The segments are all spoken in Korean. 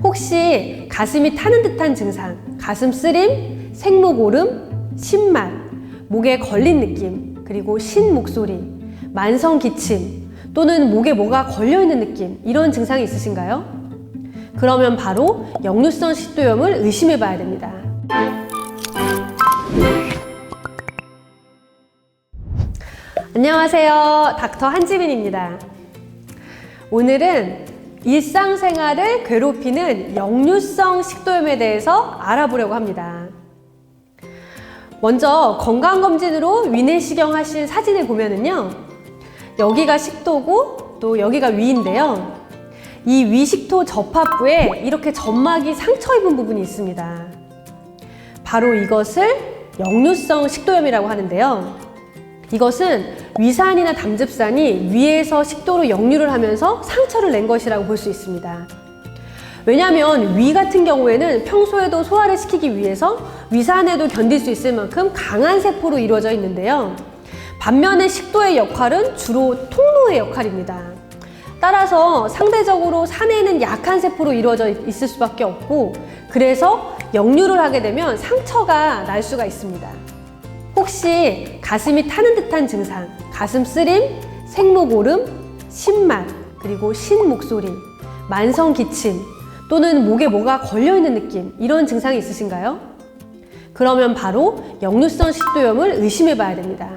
혹시 가슴이 타는 듯한 증상, 가슴 쓰림, 생목 오름, 신맛, 목에 걸린 느낌, 그리고 신 목소리, 만성 기침 또는 목에 뭐가 걸려있는 느낌, 이런 증상이 있으신가요? 그러면 바로 역류성 식도염을 의심해 봐야 됩니다. 안녕하세요. 닥터 한지민입니다. 오늘은 일상생활을 괴롭히는 역류성 식도염에 대해서 알아보려고 합니다. 먼저 건강검진으로 위내시경 하신 사진을 보면은요, 여기가 식도고 또 여기가 위인데요. 이 위식도 접합부에 이렇게 점막이 상처 입은 부분이 있습니다. 바로 이것을 역류성 식도염이라고 하는데요. 이것은 위산이나 담즙산이 위에서 식도로 역류를 하면서 상처를 낸 것이라고 볼 수 있습니다. 왜냐하면 위 같은 경우에는 평소에도 소화를 시키기 위해서 위산에도 견딜 수 있을 만큼 강한 세포로 이루어져 있는데요. 반면에 식도의 역할은 주로 통로의 역할입니다. 따라서 상대적으로 산에는 약한 세포로 이루어져 있을 수밖에 없고, 그래서 역류를 하게 되면 상처가 날 수가 있습니다. 혹시 가슴이 타는 듯한 증상, 가슴 쓰림, 생목 오름, 신맛, 그리고 신 목소리, 만성 기침 또는 목에 뭐가 걸려있는 느낌, 이런 증상이 있으신가요? 그러면 바로 역류성 식도염을 의심해 봐야 됩니다.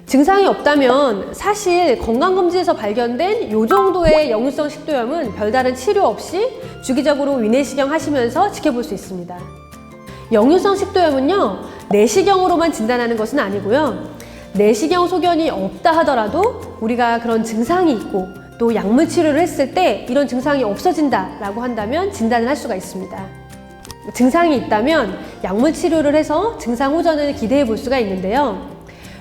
증상이 없다면 사실 건강검진에서 발견된 이 정도의 역류성 식도염은 별다른 치료 없이 주기적으로 위내시경 하시면서 지켜볼 수 있습니다. 역류성 식도염은요, 내시경으로만 진단하는 것은 아니고요. 내시경 소견이 없다 하더라도 우리가 그런 증상이 있고 또 약물 치료를 했을 때 이런 증상이 없어진다 라고 한다면 진단을 할 수가 있습니다. 증상이 있다면 약물 치료를 해서 증상 호전을 기대해 볼 수가 있는데요.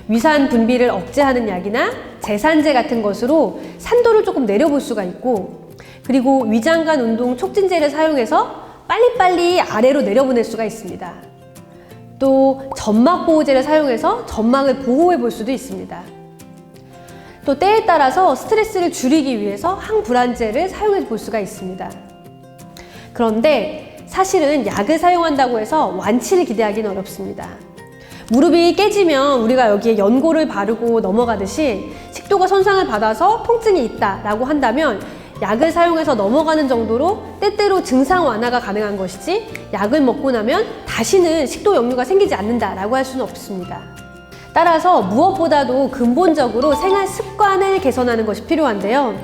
위산 분비를 억제하는 약이나 제산제 같은 것으로 산도를 조금 내려볼 수가 있고, 그리고 위장관 운동 촉진제를 사용해서 빨리빨리 아래로 내려보낼 수가 있습니다. 또 점막 보호제를 사용해서 점막을 보호해 볼 수도 있습니다. 또 때에 따라서 스트레스를 줄이기 위해서 항불안제를 사용해 볼 수가 있습니다. 그런데 사실은 약을 사용한다고 해서 완치를 기대하기는 어렵습니다. 무릎이 깨지면 우리가 여기에 연고를 바르고 넘어가듯이 식도가 손상을 받아서 통증이 있다라고 한다면 약을 사용해서 넘어가는 정도로 때때로 증상 완화가 가능한 것이지, 약을 먹고 나면 다시는 식도 역류가 생기지 않는다라고 할 수는 없습니다. 따라서 무엇보다도 근본적으로 생활 습관을 개선하는 것이 필요한데요.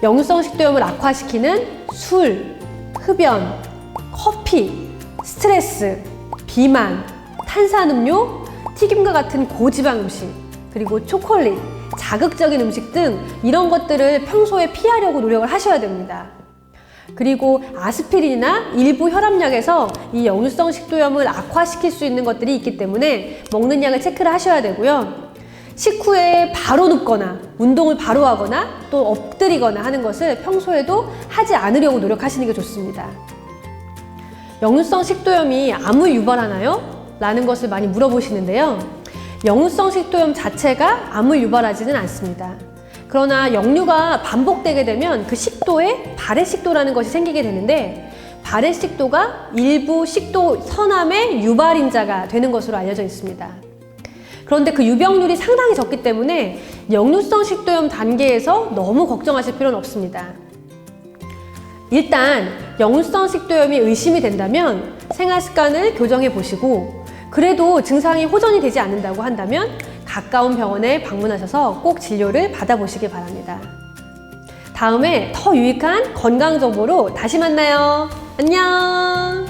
역류성 식도염을 악화시키는 술, 흡연, 커피, 스트레스, 비만, 탄산음료, 튀김과 같은 고지방 음식, 그리고 초콜릿, 자극적인 음식 등 이런 것들을 평소에 피하려고 노력을 하셔야 됩니다. 그리고 아스피린이나 일부 혈압약에서 이 역류성 식도염을 악화시킬 수 있는 것들이 있기 때문에 먹는 약을 체크를 하셔야 되고요. 식후에 바로 눕거나 운동을 바로 하거나 또 엎드리거나 하는 것을 평소에도 하지 않으려고 노력하시는 게 좋습니다. 역류성 식도염이 암을 유발하나요? 라는 것을 많이 물어보시는데요. 역류성 식도염 자체가 암을 유발하지는 않습니다. 그러나 역류가 반복되게 되면 그 식도에 발해식도라는 것이 생기게 되는데, 발해식도가 일부 식도 선암의 유발인자가 되는 것으로 알려져 있습니다. 그런데 그 유병률이 상당히 적기 때문에 역류성 식도염 단계에서 너무 걱정하실 필요는 없습니다. 일단 역류성 식도염이 의심이 된다면 생활 습관을 교정해 보시고, 그래도 증상이 호전이 되지 않는다고 한다면 가까운 병원에 방문하셔서 꼭 진료를 받아보시기 바랍니다. 다음에 더 유익한 건강 정보로 다시 만나요. 안녕!